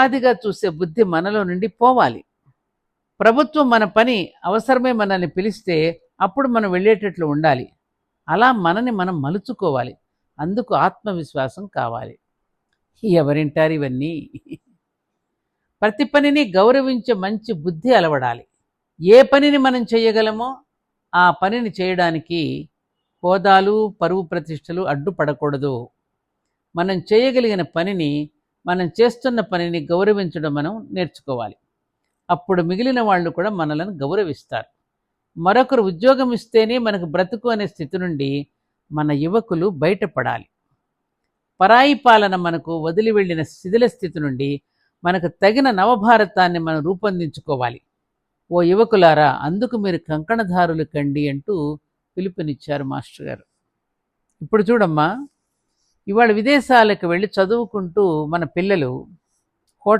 ఆదిగా చూసే బుద్ధి మనలో నుండి పోవాలి. ప్రభుత్వం మన పని అవసరమే మనల్ని పిలిస్తే అప్పుడు మనం వెళ్ళేటట్లు ఉండాలి. అలా మనని మనం మలుచుకోవాలి. అందుకు ఆత్మవిశ్వాసం కావాలి. ఎవరింటారు ఇవన్నీ? ప్రతి పనిని గౌరవించే మంచి బుద్ధి అలవడాలి. ఏ పనిని మనం చేయగలమో ఆ పనిని చేయడానికి హోదాలు, పరువు ప్రతిష్టలు అడ్డుపడకూడదు. మనం చేయగలిగిన పనిని, మనం చేస్తున్న పనిని గౌరవించడం మనం నేర్చుకోవాలి. అప్పుడు మిగిలిన వాళ్ళు కూడా మనలను గౌరవిస్తారు. మరొకరు ఉద్యోగం ఇస్తేనే మనకు బ్రతుకు అనే స్థితి నుండి మన యువకులు బయటపడాలి. పరాయి పాలన మనకు వదిలి వెళ్ళిన శిథిల స్థితి నుండి మనకు తగిన నవభారతాన్ని మనం రూపొందించుకోవాలి. ఓ యువకులారా, అందుకు మీరు కంకణధారులు కండి అంటూ పిలుపునిచ్చారు మాస్టర్ గారు. ఇప్పుడు చూడమ్మా, ఇవాళ విదేశాలకు వెళ్ళి చదువుకుంటూ మన పిల్లలు